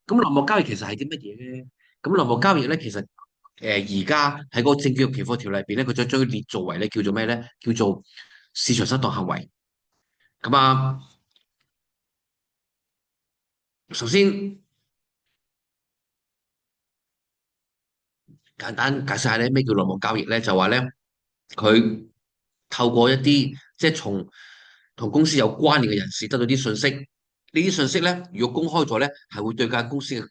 咁內幕交易其實係啲乜嘢咧？咁內幕交易咧，其實而家喺嗰個證券及期貨條例入邊咧，佢將佢列作為咧叫做咩咧？叫做市場失當行為。咁啊，首先簡單解釋下咧，咩叫內幕交易咧？就話咧，佢透過一啲即係從同公司有關聯嘅人士得到啲信息，呢啲信息咧，如果公開咗咧，係會對間公司嘅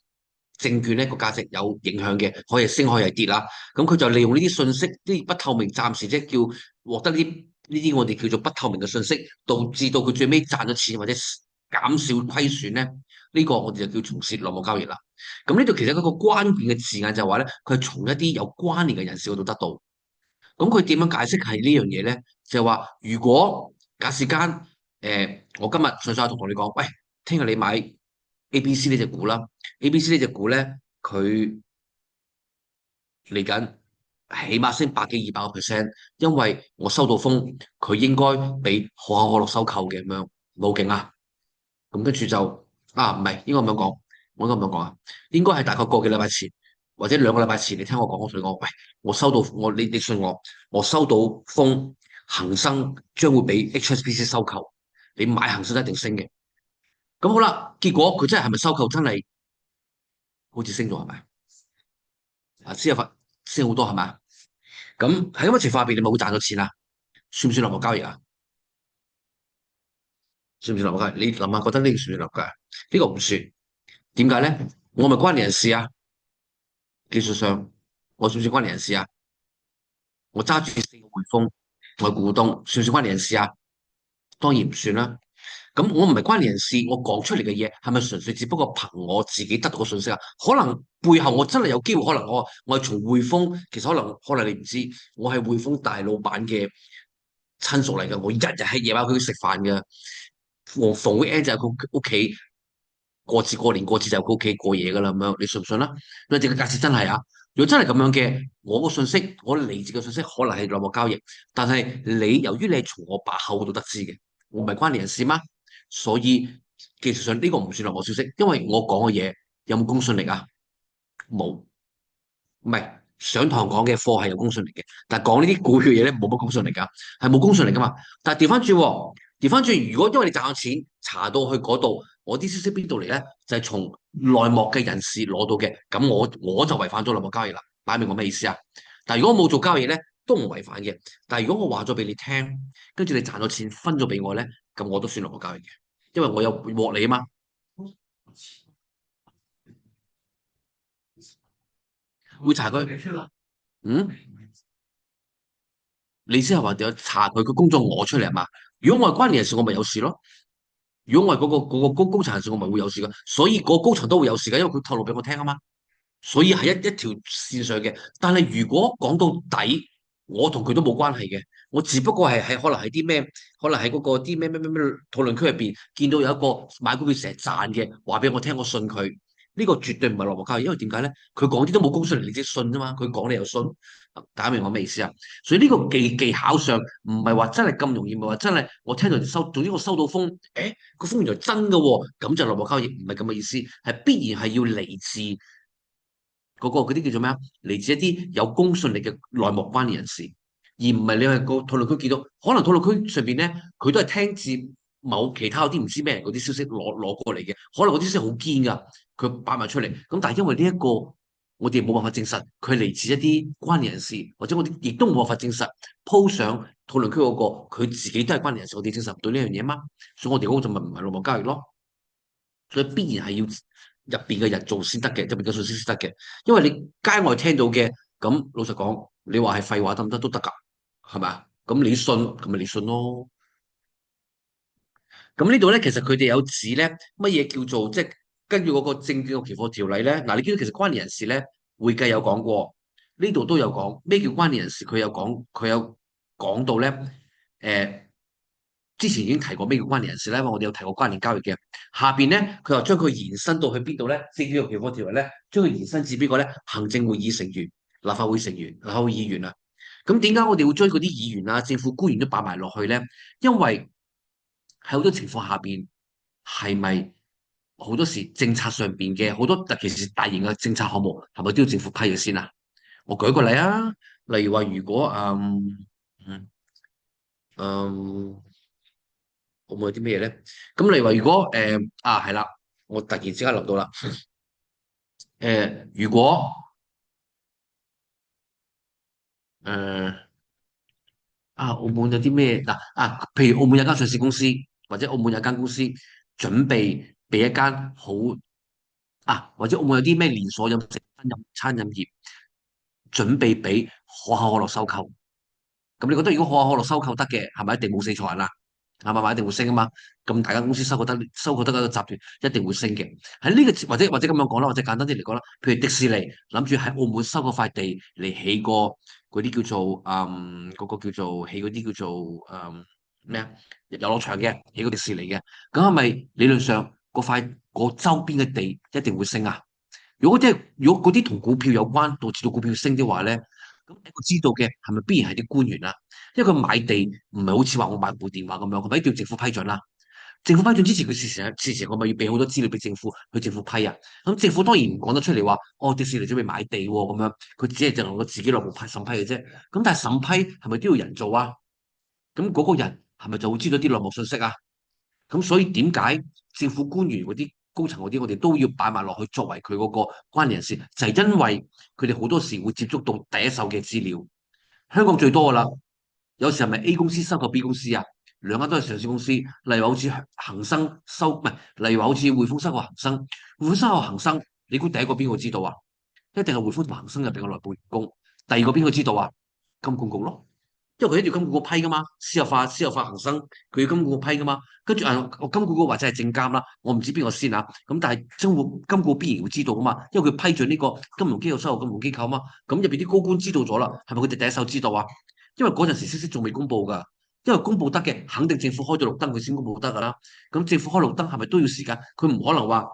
證券咧個價值有影響嘅，可以升可以跌啦。咁佢就利用呢啲信息，啲不透明，暫時即係叫獲得呢啲我哋叫做不透明嘅信息，導致到佢最尾賺咗錢或者減少虧損咧，呢個我哋就叫從事內幕交易啦。咁呢度其實一個關鍵嘅字眼就係話咧，佢係從一啲有關聯嘅人士嗰度得到。咁佢點樣解釋係呢樣嘢咧？就係話，如果假設間我今日上上同你講，喂，聽日你買 ABC 呢隻股啦，ABC 呢隻股咧，佢嚟緊起碼升百幾200個 percent，因為我收到風，佢應該俾可口可樂收購嘅咁樣，冇勁啊！咁跟住就唔係應該咁樣講，我應該咁樣講啊，應該係大概個幾禮拜前或者2個禮拜前，你聽我講，我同你講，喂，我收到你信我，我收到風，恒生將會俾 HSBC 收購，你買恒生一定升嘅。咁好啦，結果佢真係咪收購真係好似升咗係咪？先有發升好多係咪？咁喺咁嘅情況下邊，你咪會賺到錢啊？算唔算內幕交易啊？算唔算內幕交易？你諗下，覺得呢個算唔算內幕交易？呢個唔算，點解咧？我咪關你人事啊！技術上，我算唔算關你人事啊？我揸住4個匯豐，我係股東，算唔算關你人事啊？當然唔算啦。咁我唔係關你人事，我講出嚟嘅嘢係咪純粹只不過憑我自己得到嘅信息啊？可能背後我真係有機會，可能我係從匯豐，其實可能你唔知，我係匯豐大老闆嘅親屬嚟嘅，我日日喺夜晚去食飯嘅，我逢 weekend 就喺佢屋企過節過年過節就喺佢屋企過夜噶啦咁樣，你信唔信啦？你哋嘅假設真係啊？如果真係咁樣嘅，我個信息，我嚟自嘅信息可能係內幕交易，但係你由於你係從我把口度得知嘅，我唔係關你人事嗎？所以技術上呢個唔算內幕消息，因為我講嘅嘢有冇公信力啊？冇，唔係上堂講嘅課係有公信力嘅，但係講呢啲股票嘢咧冇乜公信力噶，係冇公信力噶嘛。但係調翻轉喎，調翻轉，如果因為你賺咗錢，查到去嗰度，我啲消息邊度嚟咧？就係從內幕嘅人士攞到嘅，咁我就違反咗內幕交易啦。擺明我咩意思啊？但係如果我冇做交易咧，都唔違反嘅。但係如果我話咗俾你聽，跟住你賺咗錢分咗俾我咧，咁我都算內幕交易嘅，因為我有獲利啊嘛。會查佢，嗯，你先係話有查佢個工作我出嚟係嘛？如果我係關聯人士，我咪有事咯。如果我係嗰個高層人士，我咪會有事噶。所以嗰個高層都會有事噶，因為佢透露俾我聽啊嘛。所以係一條線上嘅。但係如果講到底，我同佢都冇關係嘅，我只不過係可能係啲咩，可能喺嗰個啲咩討論區入邊見到有一個買股票成日賺嘅，話俾我聽，我信佢。呢個絕對唔係內幕交易，因為點解咧？佢講啲都冇公信力，你只信啫嘛。佢講你又信，大家明我咩意思啊？所以呢個技巧上唔係話真係咁容易，唔係話真係我聽到總之我收到風，誒個風原來真嘅喎，咁就內幕交易，唔係咁嘅意思，係必然係要嚟自嗰啲叫做咩啊？嚟自一啲有公信力嘅內幕關聯人士，而唔係你係個討論區見到，可能討論區上邊咧，佢都係聽自某其他有啲唔知咩人嗰啲消息攞過嚟嘅，可能嗰啲消息好堅㗎，佢擺埋出嚟。咁但係因為呢一個，我哋冇辦法證實佢嚟自一啲關聯人士，或者我哋亦都冇辦法證實鋪上討論區嗰個佢自己都係關聯人士，我哋證實唔到呢樣嘢嘛，所以我哋嗰個就咪唔係內幕交易咯。所以必然係要入邊嘅人做先得嘅，入邊嘅信息先得嘅。因為你街外聽到嘅，咁老實講，你話係廢話得唔得都得㗎，係咪啊？咁你信，咁咪你信咯。咁呢度咧，其實佢哋有指咧，乜嘢叫做即係根據嗰個證券及期貨條例咧？嗱，你見到其實關聯人士咧，會計有講過，呢度都有講咩叫關聯人士，佢有講到咧，誒、之前已經提過咩叫關聯人士咧，因為我哋有提過關聯交易嘅。下邊咧，佢又將佢延伸到去邊度咧？證券及期貨條例咧，將佢延伸至邊個咧？行政會議成員、立法會成員、立法會議員啊。咁點解我哋會將嗰啲議員啊、政府官員都擺埋落去咧？因為喺好多情況下邊，係咪？好多時政策上邊嘅好多，特其是大型嘅政策項目，係咪都要政府批嘅先啊？我舉個例啊，例如話如果嗯嗯，我冇有啲咩嘢咧？咁例如話如果係啦，我突然之間諗到啦，如果誒澳門有啲咩嗱譬如澳門有間上市公司，或者澳門有間公司準備俾一間好或者澳門有啲咩連鎖飲食餐飲業準備俾可口可樂收購。咁你覺得如果可口可樂收購得嘅，係咪一定冇死錯人啦？係咪一定會升啊嘛？咁大間公司收購得一個集團，一定會升嘅。喺呢個或者咁樣講啦，或者簡單啲嚟講啦，譬如迪士尼諗住喺澳門收嗰塊地嚟起個嗰啲叫做嗰個叫做起嗰啲叫做咩遊樂場嘅，起個迪士尼嘅，咁係咪理論上嗰周邊嘅地一定會升啊？如果嗰啲同股票有關，導致到股票升的話咧，咁我知道嘅係咪必然係啲官員啦？因為佢買地唔係好似話我買部電話咁樣，佢咪一定要政府批准啦。政府批准之前，佢事前我咪要俾好多資料俾政府，去政府批啊。咁政府當然唔講得出嚟話，哦，迪士尼準備買地喎咁樣，佢只係就能夠自己內部審批嘅啫。咁但係審批係咪都要人做啊？咁嗰個人係咪就會知道啲內幕信息啊？咁所以點解政府官員嗰啲高層嗰啲，我哋都要擺埋落去作為佢嗰個關聯人士，就係因為佢哋好多時會接觸到第一手嘅資料。香港最多噶啦，有時係咪 A 公司收購 B 公司啊？兩間都係上市公司，例如話好似恒生收唔係，例如話好似匯豐收購恒生，匯豐收購恒生，你估第一個邊個知道啊？一定係匯豐同恒生入邊嘅內部員工。第二個邊個知道啊？金管局咯。因為佢一定要金管局批噶嘛，私有化恒生，佢要金管局批噶嘛。跟住我金管局或者係證監啦，我唔知邊個先啊。咁但係金管局必然會知道噶嘛，因為佢批准呢個金融機構收購金融機構嘛。咁入邊啲高官知道咗啦，係咪佢哋第一手知道啊？因為嗰陣時消息仲未公布噶，因為公布得嘅肯定政府開咗綠燈佢先公布得噶啦。咁政府開綠燈係咪都要時間？佢唔可能話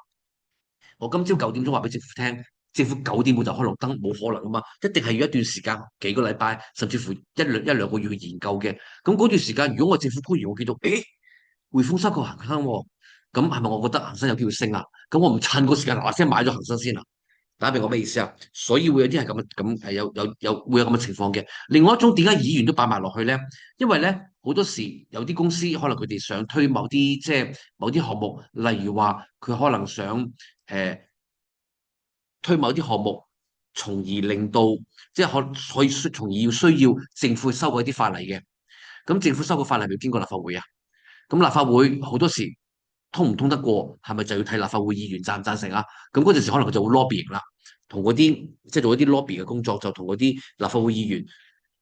我今朝9點鐘話俾政府聽，政府9點半就開綠燈，冇可能噶嘛，一定係要一段時間，幾個禮拜，甚至乎一兩個月去研究嘅。咁嗰段時間，如果我政府官員我見到，誒匯豐收購恒生喎，咁係咪我覺得恒生有機會升啊？咁我唔趁個時間嗱嗱聲買咗恒生先啊？大家明我咩意思啊？所以會有啲係咁係會有咁嘅情況嘅。另外一種點解議員都擺埋落去咧？因為咧好多時有啲公司可能佢哋想推某啲項目，例如話佢可能想推某啲項目，從而令到即係可以從而需要政府去修改啲法例嘅。咁政府修改法例要經過立法會啊。咁立法會好多時通唔通得過，係咪就要睇立法會議員贊唔贊成啊？咁嗰陣時可能佢就會 lobbying 啦，同嗰啲即係做一啲 lobby 嘅工作，就同嗰啲立法會議員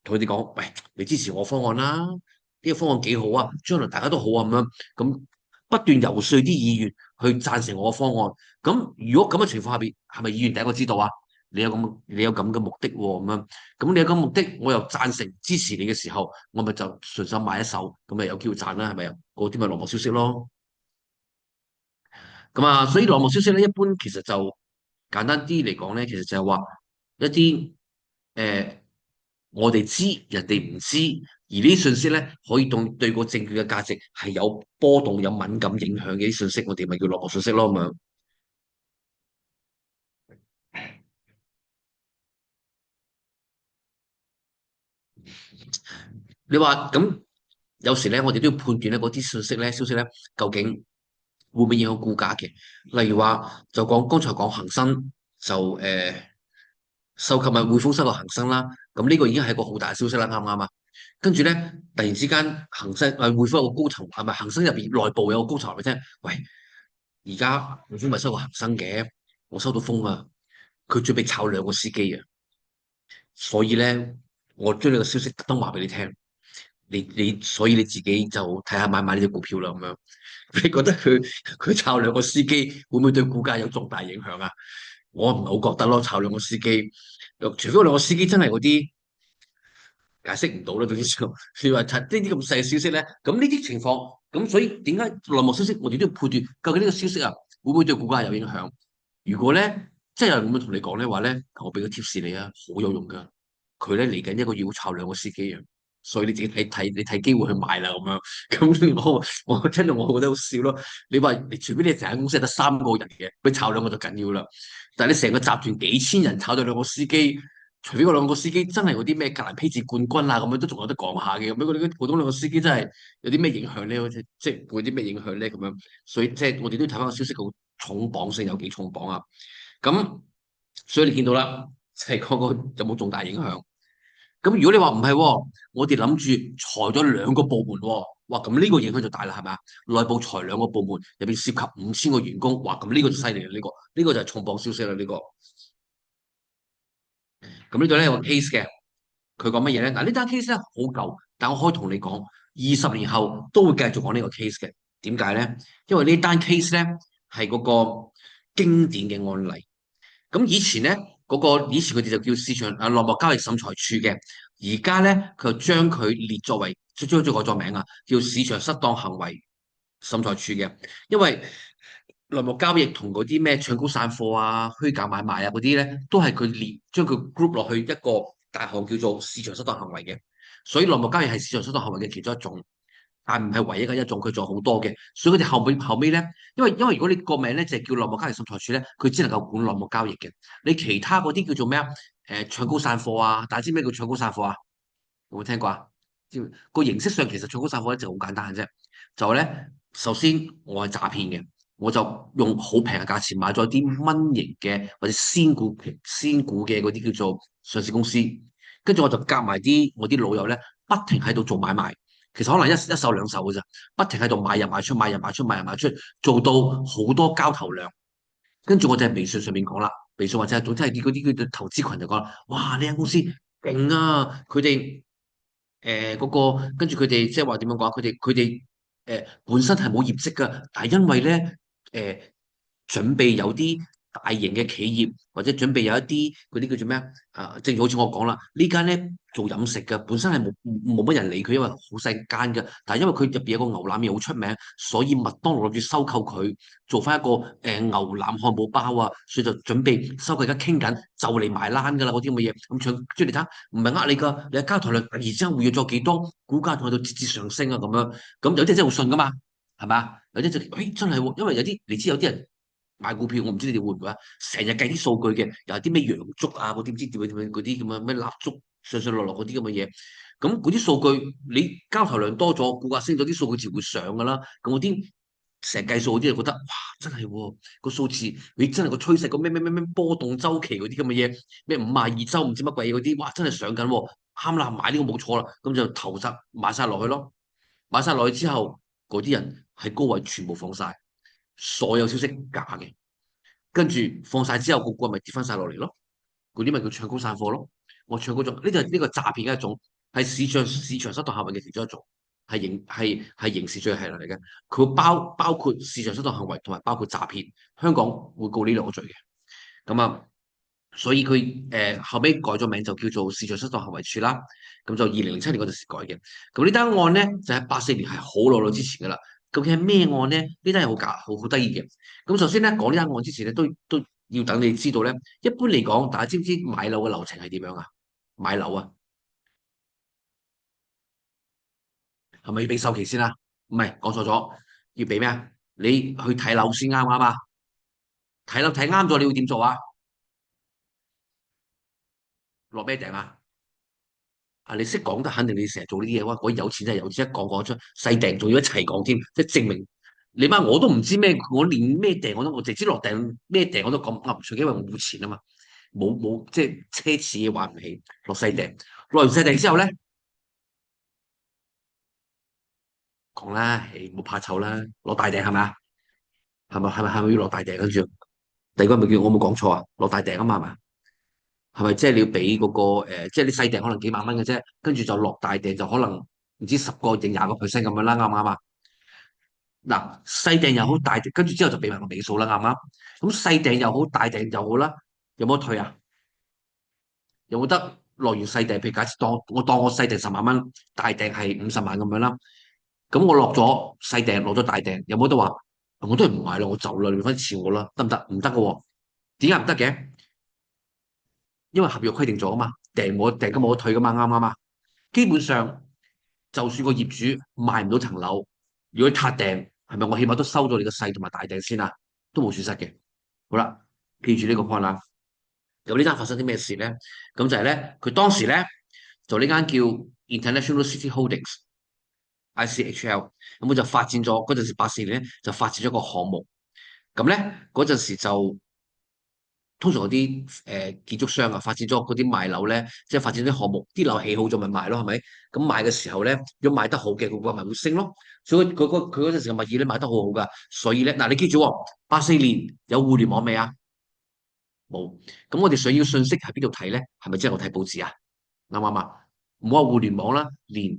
同佢哋講：喂，你支持我方案啦，呢個方案幾好啊，將來大家都好啊咁樣。咁不斷游說啲議員去贊成我嘅方案。咁如果咁嘅情況下邊，係咪議員第一個知道啊？你有咁嘅目的喎，咁樣咁你有咁目的，我又贊成支持你嘅時候，我咪就順手買一手，咁咪有機會賺啦，係咪啊？嗰啲咪內幕消息咯。咁所以內幕消息咧，一般其實就簡單啲嚟講咧，其實就係話一啲誒我哋知人哋唔知，而呢啲信息咧可以對個證券嘅價值係有波動、有敏感影響嘅啲信息，我哋咪叫內幕信息咯，咁樣。你話咁有時咧，我哋都要判斷咧嗰啲信息咧、消息咧，究竟會唔會影響股價嘅？例如話，就講剛才講恒生就收購咪匯豐收購恒生啦，咁呢個已經係一個好大嘅消息啦，啱唔啱啊？跟住咧，突然之間恒生匯豐有個高層係咪恒生入邊內部有個高層話俾你聽，喂，而家匯豐咪收購恒生嘅，我收到風啊，佢準備炒2個司機啊，所以咧，我將呢個消息特登話俾你聽。所以你自己就睇下買唔買呢隻股票啦咁樣。你覺得佢炒2個司機會唔會對股價有重大影響啊？我唔係好覺得咯，炒兩個司機，除非嗰2個司機真係嗰啲解釋唔到啦。總之就你話呢啲咁細嘅消息咧，咁呢啲情況，咁所以點解內幕消息我哋都要判斷究竟呢個消息啊會唔會對股價有影響？如果咧即係有人咁樣同你講咧話咧，我俾個貼士你啊，好有用噶。佢咧嚟緊1個月會炒2個司機啊。所以你自己你睇機會去買啦咁樣。咁我聽到我覺得好笑咯。你話你除非你成間公司係得3個人嘅，佢炒兩個就緊要啦。但係你成個集團幾千人炒到兩個司機，除非嗰兩個司機真係嗰啲咩格蘭披治冠軍啊咁樣，都仲有得講下嘅。咁樣嗰啲普通兩個司機真係有啲咩影響咧？好似即係會啲咩影響咧咁樣。所以即係我哋都要睇翻個消息好重磅性有幾重磅啊！咁所以你見到啦，即係嗰個有冇重大影響？咁如果你話唔係喎，我哋諗住裁咗兩個部門喎，哇！咁呢個影響就大啦，係咪啊？內部裁兩個部門，入邊涉及5000個員工，哇！咁呢個就犀利啦，呢個就係重磅消息啦，呢個。咁呢度咧有個 case 嘅，佢講乜嘢咧？嗱，呢單 case 咧好舊，但我可以同你講，20年後都會繼續講呢個 case 嘅。點解咧？因為呢單 case 咧係嗰個經典嘅案例。咁以前咧，以前佢哋就叫市場內幕交易審裁處嘅，而家咧佢就將佢列作為將佢改咗名啊，叫市場失當行為審裁處嘅。因為內幕交易同嗰啲咩唱高散貨啊、虛假買賣啊嗰啲咧，都係佢將佢 group 落去一個大項叫做市場失當行為嘅。所以內幕交易係市場失當行為嘅其中一種。但唔係唯一嘅一種，佢仲有好多嘅，所以佢哋後尾咧，因為如果你個名咧就係叫內幕交易審裁處咧，佢只能夠管內幕交易嘅。你其他嗰啲叫做咩啊？唱高散貨啊！大家知咩叫唱高散貨啊？有冇聽過啊？個形式上其實唱高散貨咧就好簡單嘅啫，就係咧首先我係詐騙嘅，我就用好平嘅價錢買咗啲蚊型嘅或者仙股嘅嗰啲叫做上市公司，跟住我就夾埋我啲老友咧，不停喺度做買賣。其實可能一手兩手嘅咋，不停喺度買入賣出，買入賣出，買入賣出，做到好多交投量。跟住我就喺微信上面講啦，微信或者係總之係嗰啲叫做投資群就講啦，哇！呢間公司勁啊，佢哋嗰個跟住佢哋即係話點樣講啊？佢哋本身係冇業績㗎，但係因為咧準備有啲大型嘅企業或者準備有一啲嗰啲叫做咩啊？正如好似我講啦，呢間咧做飲食嘅，本身係冇乜人理佢，因為好細間嘅。但係因為佢入邊有個牛腩麵好出名，所以麥當勞諗住收購佢，做翻一個牛腩漢堡包啊，所以就準備收購。而家傾緊就嚟埋單㗎啦，嗰啲咁嘅嘢。咁搶，即係你睇，唔係呃你㗎，你嘅交投量突然之間活躍咗幾多，股價仲喺度節節上升啊咁樣。咁有啲人真係會信㗎嘛，係嘛？有啲就真係喎，因為有啲你知有啲人。買股票，我唔知你哋會唔會啊？成日計啲數據嘅，又係啲咩洋燭啊，嗰啲唔知點樣點樣嗰啲咁嘅咩蠟燭上上落落嗰啲咁嘅嘢。咁嗰啲數據，你交投量多咗，股價升咗，啲數據自會上噶啦。咁嗰啲成日計數嗰啲就覺得，哇，真係喎，個數字，你真係個趨勢，個咩波動周期嗰啲咁嘅嘢，咩52周唔知乜鬼嘢嗰啲，哇，真係上緊喎，啱啦，買呢個冇錯啦，咁就投資買晒落去咯。買晒落去之後，嗰啲人喺高位全部放晒，所有消息假嘅。跟住放晒之後，個股咪跌翻晒落嚟咯。嗰啲咪叫唱高散貨咯。我唱高咗，呢個詐騙嘅一種，係市場失當行為嘅其中一種，係刑事罪行嚟嘅。佢會包括市場失當行為同埋包括詐騙。香港會告呢兩個罪嘅。咁啊，所以佢後尾改咗名就叫做市場失當行為處啦。咁就2007年嗰陣時改嘅。咁呢單案咧就喺84年係好耐之前噶啦。究竟係咩案咧？呢單係好得意嘅。咁首先咧講呢單案之前咧，都要等你知道咧。一般嚟講，大家知唔知買樓嘅流程係點樣啊？買樓啊，係咪要俾首期先啊？唔係，講錯咗，要俾咩啊？你去睇樓先啱唔啱啊？睇樓睇啱咗，你要點做啊？落咩訂啊？啊！你識講得，肯定你成日做呢啲嘢。哇！嗰有錢真係有錢，一講出細訂，仲要一齊講添，即係證明你媽我都唔知咩，我連咩訂我直知落訂咩訂我都講噏唔出，因為我冇錢啊嘛，冇即係奢侈嘅玩唔起，落細訂，落完細訂之後咧，講啦，誒冇怕醜啦，落大訂係咪啊？係咪要落大訂跟住？第二個係咪叫我冇講錯啊？落大訂啊嘛係咪？係咪即係你要俾嗰個即係你細訂可能幾萬蚊嘅啫，跟住就落大訂就可能唔知10個定20%咁樣啦，啱唔啱啊？嗱，細訂又好，大訂跟住之後就俾埋個尾數啦，啱唔啱？咁細訂又好，大訂又好啦，有冇得退啊？有冇得落完細訂？譬如假設當我細訂10萬蚊，大訂係50萬咁樣啦。咁我落咗細訂，落咗大訂，有冇得話？我都係唔買啦，我走啦，你俾翻錢我啦，得唔得？唔得嘅喎，點解唔得嘅？因為合約規定咗啊嘛，訂金冇得退噶嘛，啱唔啱啊？基本上就算個業主賣唔到層樓，如果撻訂，係咪我起碼都收咗你個細同埋大訂先啊？都冇損失嘅。好啦，記住呢個 point 啦。咁呢單發生啲咩事咧？咁就係咧，佢當時咧就呢間叫 International City Holdings（ICHL），咁佢就發展咗嗰陣時84年咧就發展咗個項目。咁咧嗰陣時就通常嗰啲建築商啊發展咗嗰啲賣樓咧，即係發展啲項目，啲樓起好咗咪賣咯，係咪？咁賣嘅時候咧，如果賣得好嘅，個價咪會升咯。所以佢嗰陣時嘅物業咧賣得好好噶。所以咧嗱，你記住喎，84年有互聯網未啊？冇。咁我哋想要信息喺邊度睇咧？係咪即係我睇報紙啊？啱唔啱啊？唔好話互聯網啦，連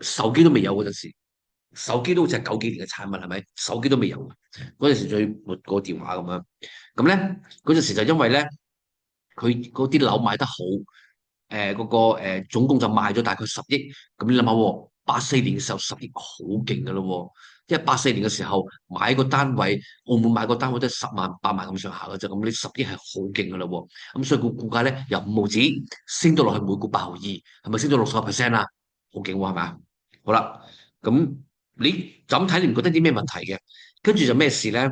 手機都未有嗰陣時，手機都好似係90幾年嘅產物，係咪？手機都未有嗰陣時，仲要撥個電話咁樣。咁咧嗰陣時就因為咧，佢嗰啲樓賣得好，嗰個總共就賣咗大概10億。咁你諗下喎，84年嘅時候10億好勁噶咯喎，因為84年嘅時候買個單位，澳門買個單位都係10萬8萬咁上下嘅啫。咁你10億係好勁噶啦喎。咁所以個股價咧由5毫子升到落去每股8毫2，係咪升咗60%啊？好勁喎，係咪啊？好啦，咁你就咁睇，你唔覺得啲咩問題嘅？跟住就咩事咧？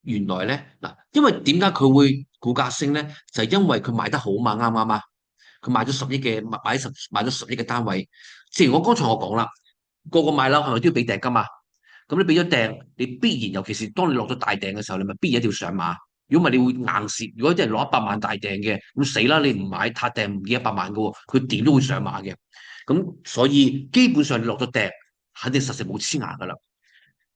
原來咧嗱，因為點解佢會股價升咧？就係因為佢賣得好嘛，啱唔啱啊？佢賣咗十億嘅買咗10億嘅單位。正如我剛才我講啦，個個買樓係咪都要俾訂金啊？咁你俾咗訂，你必然尤其是當你落咗大訂嘅時候，你咪必然一定要上馬。如果唔係，你會硬蝕。如果啲人攞100萬大訂嘅，咁死啦！你唔買撻訂唔見100萬嘅喎，佢點都會上馬嘅。咁所以基本上你落咗訂，肯定實食冇黐牙噶啦。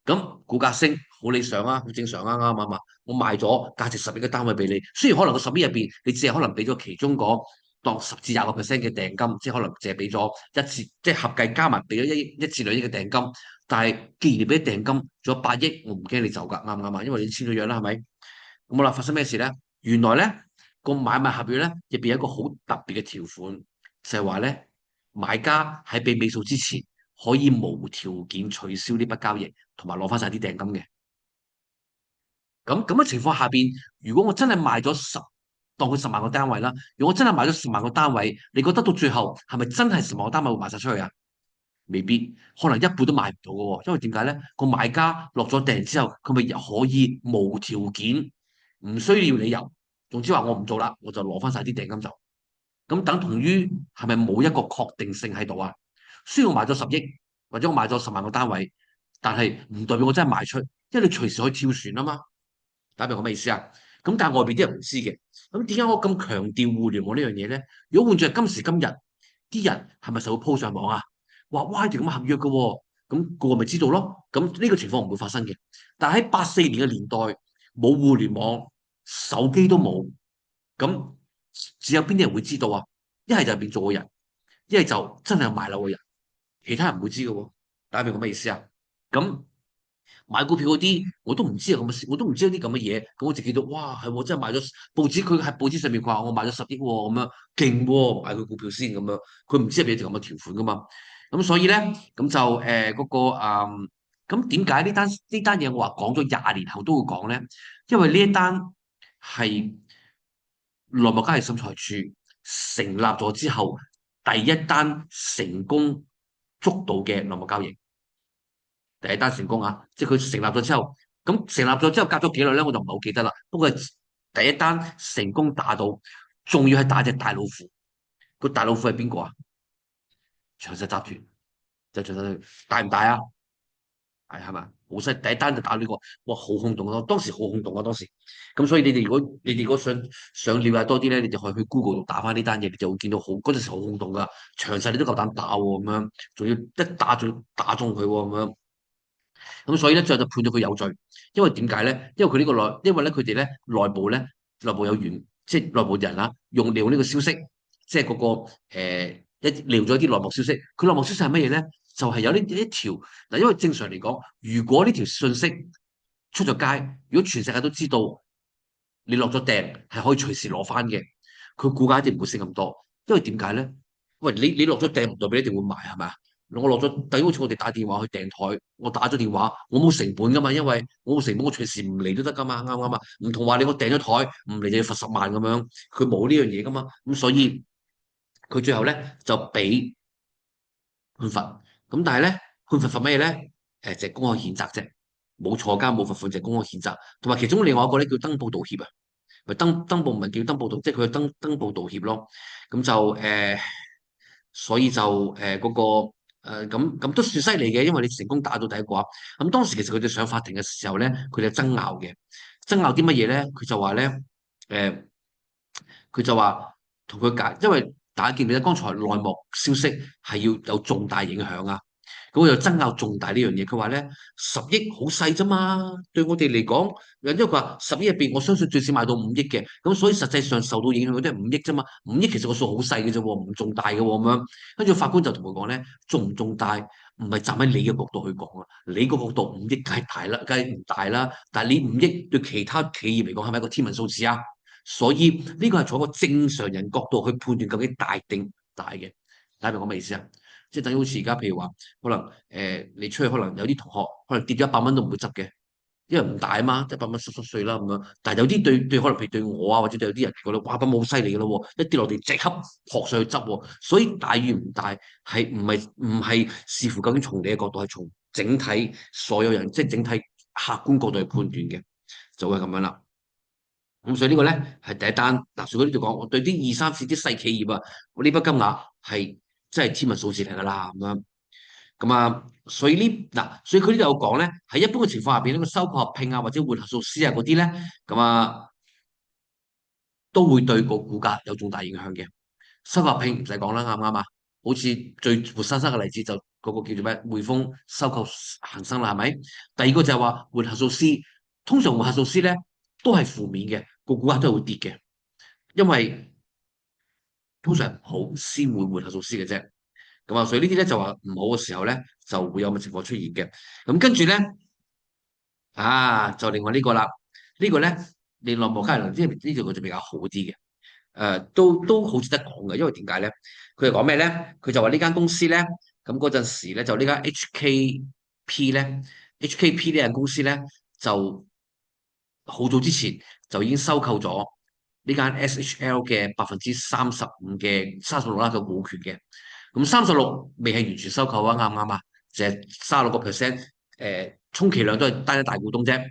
咁股價升好理想啊，好正常啊，啱唔啱啊？我賣咗價值10億嘅單位俾你，雖然可能個10億入邊，你只係可能俾咗其中嗰當10至20% 嘅訂金，即係可能淨係俾咗一次，即係合計加埋俾咗1至2億嘅訂金。但係既然你俾咗訂金，仲有8億，我唔驚你走㗎，啱唔啱啊？因為你簽咗約啦，係咪？咁好啦，發生咩事咧？原來咧個買賣合約咧入邊有一個好特別嘅條款，就係話咧買家喺俾尾數之前，可以無條件取消呢筆交易，同埋攞翻晒啲訂金嘅。咁嘅情況下邊，如果我真係賣咗當佢10萬個單位啦，如果我真係賣咗10萬個單位，你覺得到最後係咪真係10萬個單位會賣晒出去啊？未必，可能一半都賣唔到嘅喎。因為點解咧？個買家落咗訂之後，佢咪又可以無條件，唔需要理由，總之話我唔做啦，我就攞翻晒啲訂金走。咁等同於係咪冇一個確定性喺度啊？雖然我賣咗10億，或者我賣咗10萬個單位，但係唔代表我真係賣出，因為你隨時可以跳船啊嘛。打明我咩意思啊？咁但係外邊啲人唔知嘅。咁點解我咁強調互聯網呢樣嘢咧？如果換著今時今日，啲人係咪就會 po 上網啊？話哇，條咁合約嘅喎，咁個個咪知道咯。咁呢個情況唔會發生嘅。但係喺84年嘅年代，冇互聯網，手機都冇，咁只有邊啲人會知道啊？一係就係變做嘅人，一係就真係有買樓嘅人，其他人唔會知嘅喎。大家明我咩意思啊？咁買股票嗰啲我都唔知有咁嘅事，我都唔知有啲咁嘅嘢。咁我就見到哇，係喎，真係買咗報紙，佢喺報紙上面話我買咗10億喎，咁樣勁喎，買佢股票先咁樣。佢唔知入邊有條咁嘅條款噶嘛。咁所以咧，咁就嗰個咁點解呢單嘢我話講咗20年後都會講咧？因為呢一單係內幕交易審裁處成立咗之後，第一單成功捉到嘅內幕交易。第一單成功啊！即係佢成立咗之後，咁成立咗之後隔咗幾耐咧，我就唔係好記得啦。不過第一單成功打到，仲要係打隻大老虎。個大老虎係邊個啊？長實集團就長實大唔大啊？係嘛？好犀！第一單就打呢個，哇，好轟動咯！當時好轟動啊，當時。咁所以你哋如果想了解多啲咧，你就可以去 Google 度打翻呢單嘢，你就會見到嗰陣時好轟動噶。長實你都夠膽打喎，咁樣，仲要一打仲打中佢喎，咁樣。咁所以咧，最後就判咗佢有罪。因為點解咧？因為咧佢哋咧內部有員，即係內部人啦，利用呢個消息，即係嗰個利用咗啲內幕消息。佢內幕消息係乜嘢咧？就係有呢一條嗱，因為正常嚟講，如果呢條信息出咗街，如果全世界都知道你落咗訂係可以隨時攞翻嘅，佢股價一定唔會升咁多。因為點解咧？喂，你落咗訂唔代表一定會買係咪啊？我落咗，等於好似我哋打電話去訂台，我打咗電話，我冇成本噶嘛，因為我冇成本，我隨時唔嚟都得噶嘛，啱唔啱啊？唔同話你我訂咗台唔嚟就要罰10萬咁樣，佢冇呢樣嘢噶嘛，咁所以佢最後咧就俾判罰。咁但係咧判罰咩咧？就係公開譴責啫，冇坐監冇罰款，就係公開譴責。同埋其中另外一個咧叫登報道歉啊，咪登報唔係叫登報道，即係佢登報道歉咯。咁就所以就嗰個咁都算犀利嘅，因為你成功打到第一個啊。咁當時其實佢哋上法庭嘅時候咧，佢哋爭拗嘅，爭拗啲乜嘢咧？佢就話咧，誒、佢就話同佢解，因為大家記唔記得剛才內幕消息係要有重大影響啊？咁佢就爭拗重大呢樣嘢。佢話咧10億好細啫嘛，對我哋嚟講，因為佢話10億入邊，我相信最少買到5億嘅，咁所以實際上受到影響嘅都係5億啫嘛。5億其實個數好細嘅啫喎，唔重大嘅喎咁樣。跟住法官就同佢講咧，重唔重大唔係站喺你嘅角度去講啊，你個角度5億梗係大啦，梗係唔大啦。但係你5億對其他企業嚟講係咪一個天文數字啊？所以呢個係從一個正常人角度去判斷究竟大定唔大嘅，大家明我咩意思啊？即係等於好似而家譬如話，可能你出去可能有啲同學可能跌咗100蚊都唔會執嘅，因為唔大啊嘛，100蚊濕濕碎啦咁樣。但係有啲對可能譬如對我啊，或者對有啲人覺得哇咁好犀利嘅咯喎，一跌落地即刻撲上去執喎。所以大與唔大唔係視乎究竟從你嘅角度，係從整體所有人即係整體客觀角度去判斷嘅，就會係咁樣啦。咁所以呢個咧係第一單。嗱，所以呢度講，我對啲二三線啲細企業啊，我呢筆金額係真係天文數字嚟㗎啦，咁樣。咁啊，所以佢呢度有講咧，喺一般嘅情況下邊，呢個收購合併啊，或者換核數師啊嗰啲咧，咁啊都會對個股價有重大影響嘅。收購合併唔使講啦，啱唔啱啊？好似最活生生嘅例子就嗰個叫做咩？匯豐收購恒生啦，係咪？第二個就係話換核數師，通常換核數師咧都係負面嘅，個股價都係會跌嘅，因為通常唔好先會換核數師嘅啫。咁啊，所以呢啲咧就話唔好嘅時候咧就會有咁嘅情況出現嘅。咁跟住咧就另外呢個啦，呢個咧你內幕交易能呢個就比較好啲嘅。都好值得講嘅，因為點解咧？佢係講咩咧？佢就話呢間公司咧，咁嗰陣時咧就呢間 HKP 咧，HKP 呢間公司咧就好早之前就已經收購咗呢間 SHL 嘅35%嘅36%啦嘅股權嘅。咁36未係完全收購啊，啱唔啱啊？就係36%，充其量都係單一大股東啫。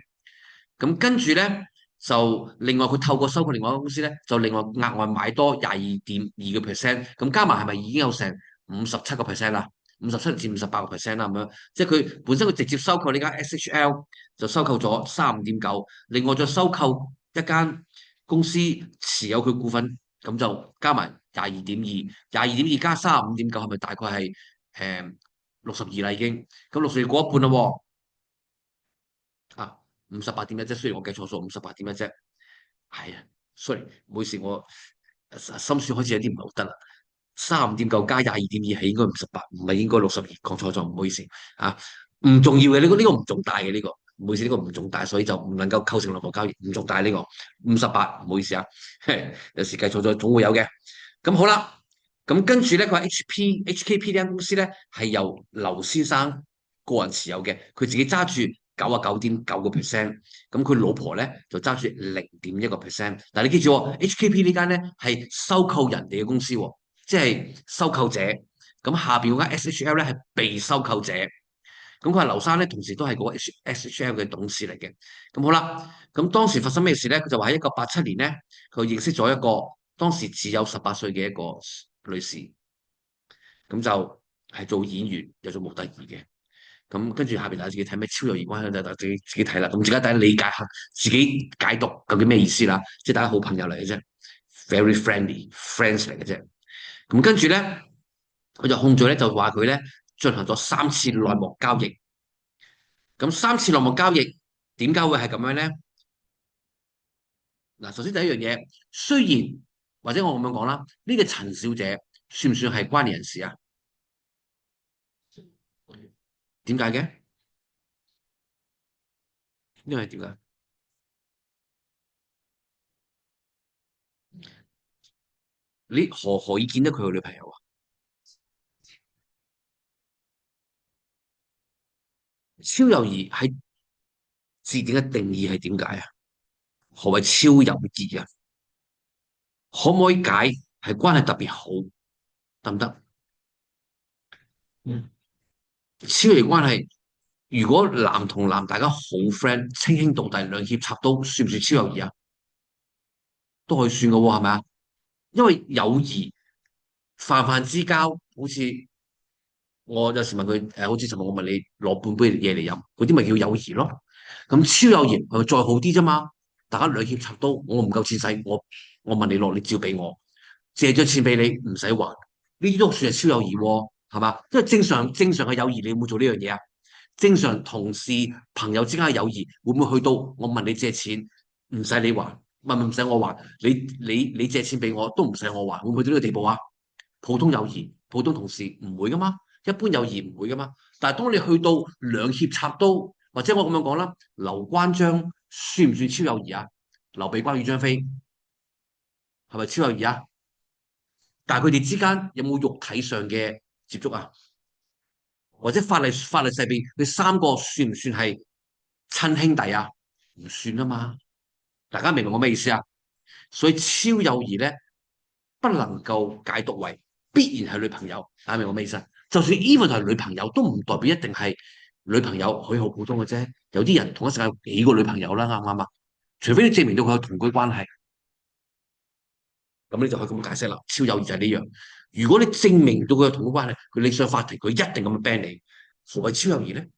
咁跟住咧，就另外佢透過收購另外一間公司咧，就另外額外買多22.2%，咁加埋係咪已經有成57%啦？57至58%啦咁樣，即係佢本身佢直接收購呢間 SHL 就收購咗35.9，另外再收購一間公司持有佢股份，咁就加埋廿二點二加35.9，係咪大概係62啦已經？咁62過一半啦喎。啊，58.1啫，雖然我計錯數，58.1啫。係啊，sorry，唔好意思，我心算開始有啲唔係好得啦。35.9加22.2係應該58，唔係應該62，講錯咗，唔好意思啊。唔重要嘅呢個唔重大嘅呢個，唔好意思，呢個唔重大，所以就唔能夠構成內幕交易，唔重大呢個58，唔好意思啊，有時計錯咗，總會有嘅。咁好啦，咁跟住咧，佢話 HKP 呢間公司咧係由劉先生個人持有嘅，佢自己揸住99.9%，咁佢老婆咧就揸住0.1%。嗱，你記住喎，HKP 呢間咧係收購人哋嘅公司喎，即係收購者。咁下邊嗰間 SHL 咧係被收購者。咁佢話劉生咧同時都係嗰個 SHL 嘅董事嚟嘅。咁好啦，咁當時發生咩事咧？佢就話喺1987年咧，佢認識咗一個當時只有18歲嘅一個女士，咁就係做演員又做模特兒嘅。咁跟住下邊大家自己睇咩超友誼關係，就自己睇啦。咁而家大家理解下，自己解讀究竟咩意思啦。即係大家好朋友嚟嘅啫，very friendly friends 嚟嘅啫。咁跟住咧，佢就控罪咧，就話佢咧進行咗3次內幕交易。咁3次內幕交易點解會係咁樣咧？嗱，首先第一樣嘢，雖然或者我咁樣講啦，呢個陳小姐算唔算係關聯人士啊？點解嘅？因為點解？你何以見得佢個女朋友啊？超友誼喺字典嘅定義係點解啊？何謂超友誼啊？可唔可以解係關係特別好，得唔得？嗯，超友誼關係，如果男同男大家好 friend，稱兄道弟，兩肋插刀，算唔算超友誼啊？都可以算噶喎，係咪啊？因為友誼泛泛之交，好似我有時問佢，好似尋日我問你攞半杯嘢嚟飲，嗰啲咪叫友誼咯。咁超友誼係咪再好啲啫嘛？大家兩肋插刀，我唔夠錢使，我問你攞，你照俾我，借咗錢俾你唔使還，呢啲都算係超友誼喎，係嘛？因為正常嘅友誼，你會唔會做呢樣嘢啊？正常同事朋友之間嘅友誼，會唔會去到我問你借錢唔使你還，唔使我還，你借錢俾我都唔使我還，會唔會到呢個地步啊？普通友誼、普通同事唔會噶嘛，一般友誼唔會噶嘛。但係當你去到兩肋插刀，或者我咁樣講啦，劉關張算唔算超友誼啊？劉備關羽張飛係咪超友誼啊？但係佢哋之間有冇肉體上嘅接觸啊？或者法律上邊佢三個算唔算係親兄弟啊？唔算啊嘛。大家明唔明我咩意思啊？所以超友誼咧，不能夠解讀為必然係女朋友。大家明我咩意思啊？就算 even 係女朋友，都唔代表一定係女朋友，可以好普通嘅啫。有啲人同一時間有幾個女朋友啦，啱唔啱啊？除非你證明到佢有同居關係，咁你就可以咁解釋啦。超友誼就係呢樣。如果你證明到佢有同居關係，佢你上法庭，佢一定咁樣 ban 你。何謂超友誼咧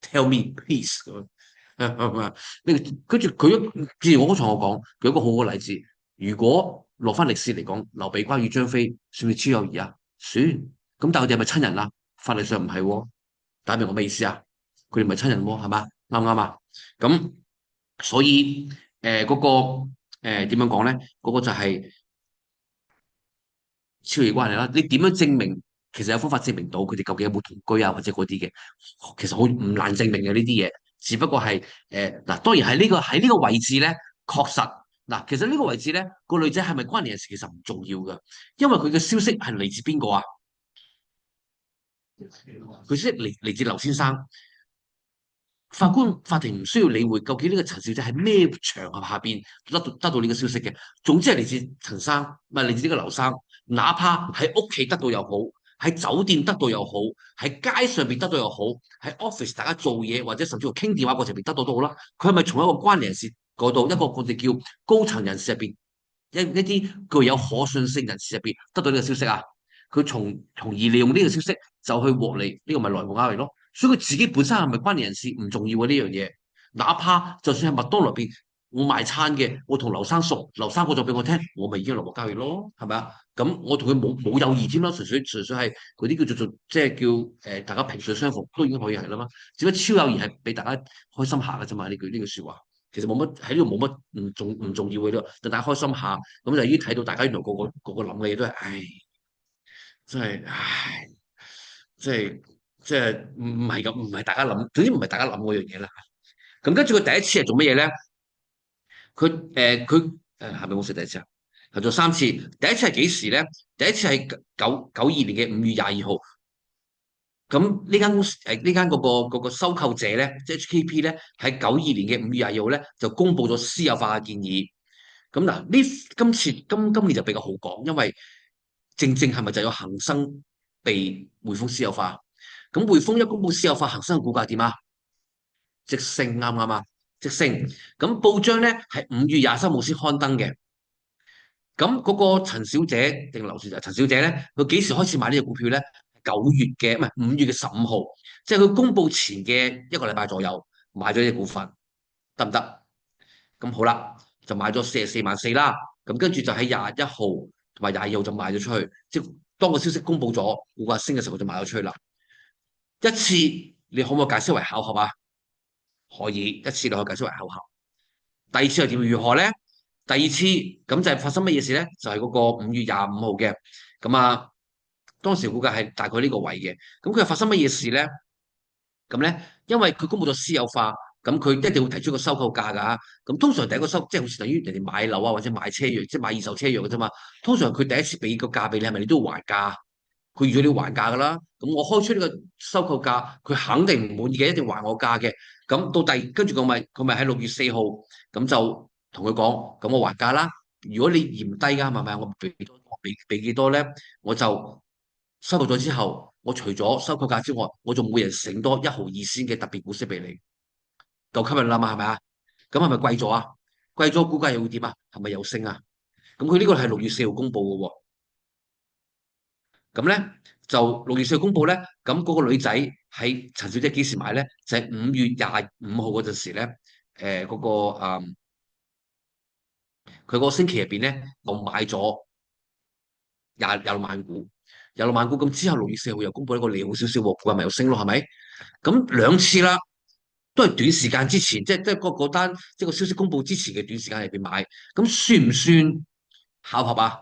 ？Tell me please 咁樣。呢跟住佢，正如我剛才我講，佢一個好好嘅例子。如果落翻歷史嚟講，劉備關羽張飛算唔算超友誼啊？算。咁但係佢哋係咪親人啊？法律上唔係喎。大家明我咩意思啊？佢哋唔係親人喎，係嘛？啱唔啱啊？咁所以嗰個點樣講咧？嗰個就係超越關係啦。你點樣證明？其實有方法證明到佢哋究竟有冇同居啊，或者嗰啲嘅，其實好唔難證明嘅呢啲嘢。只不過係嗱，當然喺呢個位置咧，確實嗱，其實呢個位置咧，個女仔係咪關聯人士其實唔重要噶，因為佢嘅消息係嚟自邊個啊？佢消息嚟自劉先生。法庭唔需要理會究竟呢個陳小姐喺咩場合下邊得到呢個消息嘅，總之係嚟自陳生，唔係嚟自呢個劉生。哪怕喺屋企得到又好，喺酒店得到又好，喺街上邊得到又好，喺 office 大家做嘢或者甚至乎傾電話過程邊得到都好啦。佢係咪從一個關聯人士嗰度，一個我哋叫高層人士入邊，一啲具有可信性人士入邊得到呢個消息啊？佢從而利用呢個消息就去獲利，呢個咪來無啱嚟咯。所以佢自己本身係咪關聯人士唔重要嘅呢樣嘢，哪怕就算係麥當勞入邊我賣餐嘅，我同劉生熟，劉生講咗俾我聽，我咪已經來無交易咯，係咪啊？咁我同佢冇友誼添啦，純粹係嗰啲叫做即係叫大家萍水相逢都已經可以係啦嘛。只不過超友誼係俾大家開心下嘅啫嘛，呢句説話其實冇乜喺呢度冇乜唔重要嘅咯，等大家開心下咁就已經睇到大家原來個個諗嘅嘢都係唉。真係，唉，即係唔係大家諗，總之唔係大家諗嗰樣嘢啦。咁跟住佢第一次係做乜嘢咧？佢係咪冇食第一次啊？係做三次。第一次係幾時咧？第一次係九二年嘅5月22號。咁呢間公司呢間嗰個收購者咧，即係 HKP 咧，喺92年嘅5月22號咧就公布咗私有化嘅建議。咁嗱，今年就比較好講，因為正正係咪就有恒生被匯豐私有化？咁匯豐一公布私有化，恒生嘅股價點啊？直升啱唔啱啊？直升。咁報章咧係5月23號先刊登嘅。咁嗰個陳小姐定劉小姐？陳小姐咧，佢幾時開始買呢隻股票咧？9月嘅唔係5月15號，即係佢公布前嘅一個禮拜左右買咗呢隻股份，得唔得？咁好啦，就買咗44.4萬啦。咁跟住就喺21號同埋22號就賣咗出去。即係當個消息公布咗，股價升嘅時候就賣咗出去啦。一次你可唔可以解釋為巧合啊？可以，一次你可以解釋為巧合。第二次又點如何咧？第二次咁就係發生乜嘢事咧？就係嗰個5月25號嘅。咁啊，當時股價係大概呢個位嘅。咁佢又發生乜嘢事咧？咁咧，因為佢公布咗私有化，咁佢一定會提出個收購價㗎。咁通常第一個即係好似等於人哋買樓啊，或者買車樣，即係買二手車樣嘅啫嘛。通常佢第一次俾個價俾你，係咪你都要還價？佢預咗你要還價㗎啦。咁我開出呢個收購價，佢肯定唔滿意嘅，一定還我價嘅。咁到跟住佢咪喺6月4號咁就同佢講，咁我還價啦。如果你嫌低㗎，係咪我俾多？俾幾多咧？我就收購咗之後，我除咗收購價之外，我仲每人醒多1毫2仙嘅特別股息俾你，夠吸引啦嘛，係咪啊？咁係咪貴咗啊？貴咗股價又會點啊？係咪又升啊？咁佢呢個係6月4號公佈嘅喎。咁咧就6月4號公佈咧，咁嗰個女仔喺陳小姐幾時買咧？就係5月25號嗰陣時咧，嗰個佢個星期入邊咧，我買咗廿六萬股，廿六萬股。咁之後6月4號又公佈一個利好消息喎，股價咪又升咯，係咪？咁兩次啦，都係短時間之前，即係嗰單即係個消息公佈之前嘅短時間入邊買，咁算唔算巧合啊？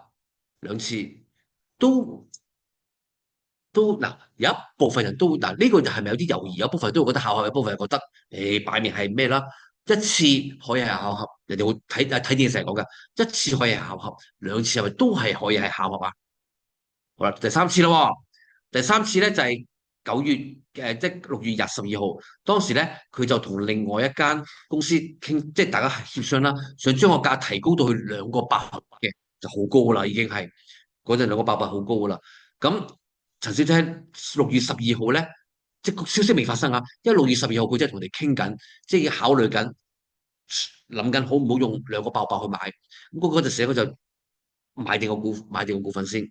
兩次都嗱，有一部分人都嗱呢個就係咪有啲猶豫？有一部分人都會覺得巧合，有一部分人覺得擺明係咩啦？一次可以係巧合，人哋會睇電視成日講噶，一次可以係巧合，兩次係咪都係可以係巧合啊？好啦，第三次啦喎，第三次咧就係9月即係6月12號，當時咧佢就同另外一間公司傾，即係大家協商啦，想將個價提高到去2個8嘅，就好高噶啦，已經係嗰陣2個8好高噶啦。咁陳小姐6月12號咧，即係個消息未發生啊，因為6月12號佢真係同我哋傾緊，即係考慮緊，諗緊好唔好用2個8去買。咁嗰陣時佢就買定個股份先。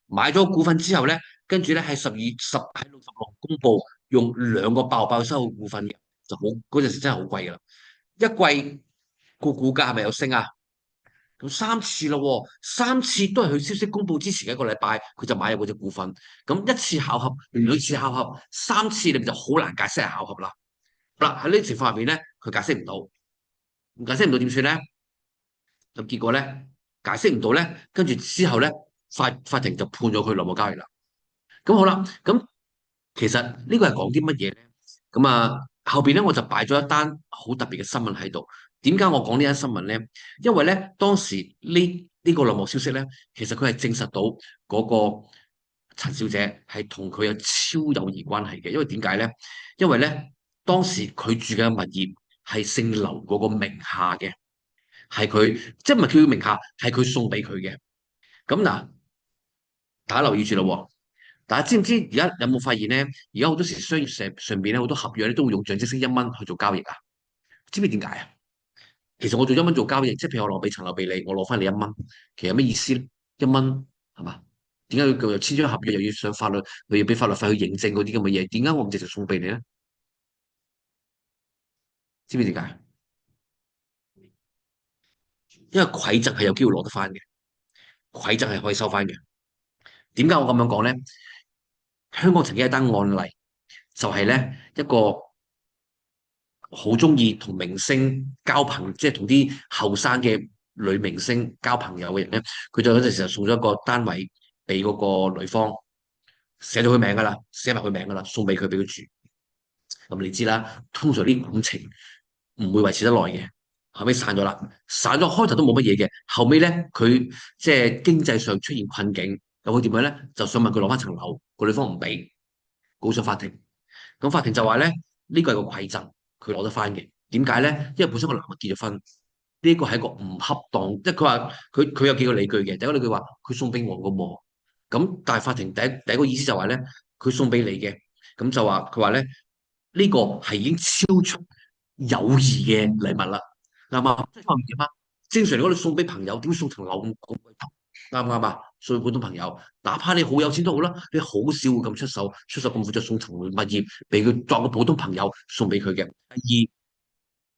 買咗股份之後咧，跟住咧喺6月10號公佈用2個8去收購股份嘅，就好嗰陣時真係好貴噶啦。一季個股價係咪有升啊？咁三次啦喎，三次都係佢消息公佈之前嘅1個禮拜，佢就買入嗰隻股份。咁一次巧合，兩次巧合，三次你就好難解釋係巧合啦。嗱喺呢啲情況下邊咧，佢解釋唔到，唔解釋唔到點算咧？咁結果咧解釋唔到咧，跟住之後咧法庭就判咗佢內幕交易啦。咁好啦，咁其實呢個係講啲乜嘢咧？咁後邊咧我就擺咗一單好特別嘅新聞喺度。點解我講呢單新聞咧？因為咧當時呢個內幕消息咧，其實佢係證實到嗰個陳小姐係同佢有超友誼關係嘅。因為點解咧？因為咧當時佢住嘅物業係姓劉嗰個名下嘅，係佢即係唔係佢嘅名下，係佢送俾佢嘅。咁嗱，大家留意住啦喎。大家知唔知而家有冇發現咧？而家好多時商業上邊咧，好多合約咧都會用象徵式1蚊去做交易啊！知唔知點解啊？其實我做1蚊做交易，即係譬如我攞俾層樓俾你，我攞翻你1蚊，其實有咩意思咧？1蚊係嘛？點解佢又簽咗合約，又要上法律，又要俾法律費去認證嗰啲咁嘅嘢？點解我唔直接送俾你咧？知唔知點解？因為饋贈係有機會攞得翻嘅，饋贈係可以收翻嘅。點解我咁樣講咧？香港曾經有一單案例，就係咧一個好中意同明星交朋，即係同啲後生嘅女明星交朋友嘅人咧，佢就嗰陣時就送咗一個單位俾嗰個女方，寫咗佢名噶啦，寫埋佢名噶啦，送俾佢俾佢住。咁你知啦，通常啲感情唔會維持得耐嘅，後尾散咗啦，散咗開頭都冇乜嘢嘅，後尾咧佢即係經濟上出現困境，咁佢點樣咧？就想問佢攞翻層樓，個女方唔俾，告上法庭。咁法庭就話咧，呢個係個饋贈，佢攞得翻嘅。點解咧？因為本身個男嘅結咗婚，呢個係一個唔恰當，即係佢話佢有幾個理據嘅。第一個理據話佢送俾我嘅喎，咁但係法庭第一個意思就話咧，佢送俾你嘅，咁就話佢話咧呢個係已經超出友誼嘅禮物啦，啱唔啱？即係話點啊？正常如果你送俾朋友，點會送層樓咁貴？啱唔啱啊？送俾普通朋友，哪怕你好有錢都好啦，你好少會咁出手咁闊就送層物業俾佢作個普通朋友送俾佢嘅。第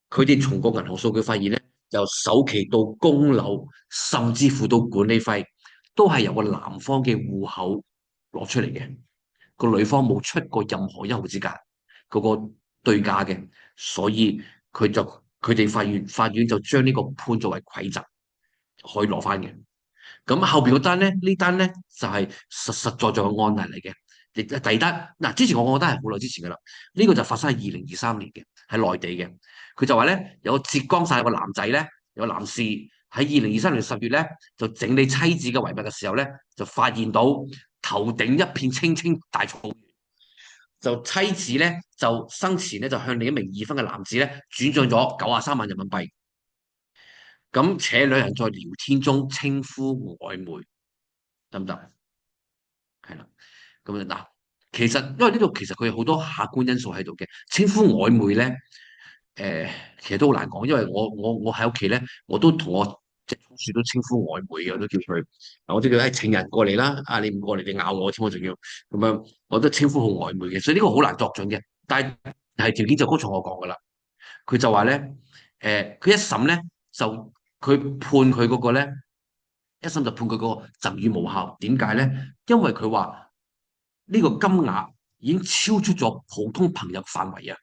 二，佢哋從個銀行數據發現咧，由首期到供樓，甚至乎到管理費，都係由個男方嘅戶口攞出嚟嘅，個女方冇出過任何1毫子價嗰個對價嘅，所以佢哋法院就將呢個判作為饋贈，可以攞翻嘅。咁後邊嗰單咧，呢單咧就係實在嘅案例嚟嘅。亦第二單嗱，之前我覺得係好耐之前噶啦，呢個就發生喺2023年嘅，喺內地嘅。佢就話咧，有個浙江省有個男仔咧，有個男士喺2023年10月咧，就整理妻子嘅遺物嘅時候咧，就發現到頭頂一片青青大草原。就妻子咧就生前咧就向另一名已婚嘅男子咧轉賬咗93萬人民幣。咁且兩人在聊天中稱呼曖昧。得唔得？係啦，咁啊嗱，其實因為呢度其實佢有好多客觀因素喺度嘅，稱呼曖昧咧，其實都好難講，因為我喺屋企咧，我都同我隻松鼠都稱呼曖昧嘅，我都叫佢，我都叫係情人過嚟啦，啊你唔過嚟你咬我添，我仲要咁樣，我都稱呼好曖昧嘅，所以呢個好難作準嘅，但係條件就剛才我講噶啦，佢就話咧，佢一審咧就佢判佢嗰個咧。一審就判佢個贈與無效，點解咧？因為佢話呢個金額已經超出咗普通朋友範圍啊！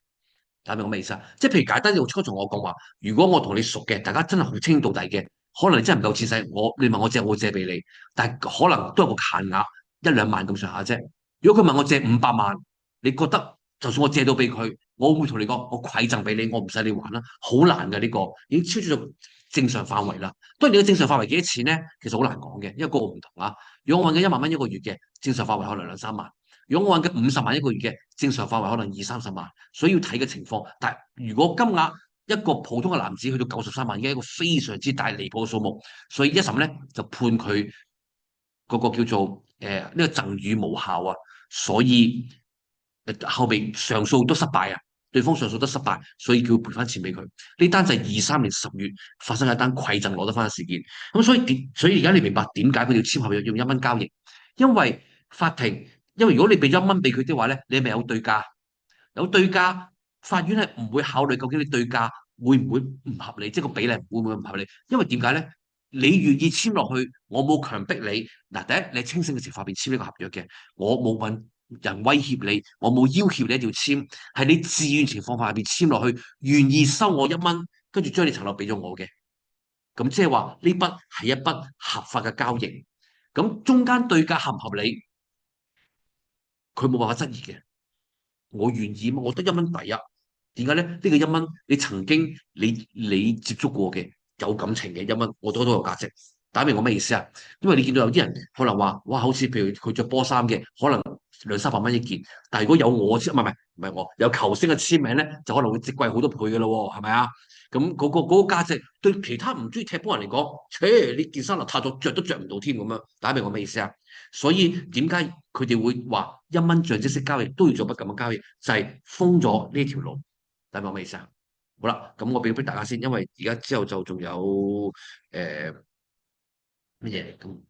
大家明我咩意思啊？即係譬如簡單啲，初從我講話，如果我同你熟嘅，大家真係好清到底嘅，可能你真係唔夠錢使，你問我借，我借俾你，但係可能都有個限額一兩萬咁上下啫。如果佢問我借500萬，你覺得就算我借到俾佢，我會同你講，我饋贈俾你，我唔使你還啦，好難嘅呢個，已經超出咗正常範圍啦。當然你嘅正常範圍幾多錢咧，其實好難講嘅，因為個個唔同啊。如果我揾緊1萬蚊一個月嘅，正常範圍可能兩三萬。如果我揾緊50萬一個月嘅，正常範圍可能20-30萬，所以要睇嘅情況。但係如果金額一個普通嘅男子去到93萬，已經係一個非常之大離譜嘅數目，所以一審咧就判佢嗰個叫做呢個贈與無效啊，所以後邊上訴都失敗啊，對方上訴都失敗，所以叫佢賠翻錢俾佢。呢單就係23年10月發生嘅一單饋贈攞得翻嘅事件。咁所以而家你明白點解佢要簽合約用1蚊交易？因為法庭，因為如果你俾1蚊俾佢的話咧，你係咪有對價？有對價，法院係唔會考慮究竟你對價會唔會唔合理，即係個比例會唔會唔合理？因為點解咧？你願意簽落去，我冇強迫你。嗱，第一，你清醒嘅情況下邊簽呢個合約嘅，我冇揾人威脅你，我冇要求你一定要簽，係你自願情況下邊簽落去，願意收我1蚊，跟住將你層樓俾咗我嘅。咁即係話呢筆係一筆合法嘅交易。咁中間對價合唔合理，佢冇辦法質疑嘅。我願意嘛，我得1蚊抵啊！點解咧？呢個一蚊，你曾經你接觸過嘅有感情嘅1蚊，我覺得都有價值。打明我咩意思啊？因為你見到有啲人可能話，哇，好似譬如佢着波衫嘅，可能200-300蚊一件，但係如果有我簽，唔係我有球星嘅簽名咧，就可能會值貴好多倍嘅咯喎，係咪啊？咁嗰個價值對其他唔中意踢波人嚟講，你件衫邋遢咗，着都着唔到添咁樣。打明我咩意思啊？所以點解佢哋會話1蚊象徵式交易都要做筆咁嘅交易，就係封咗呢條路，明白我咩意思啊？好啦，咁我俾大家先，因為而家之後就仲有乜嘢咁。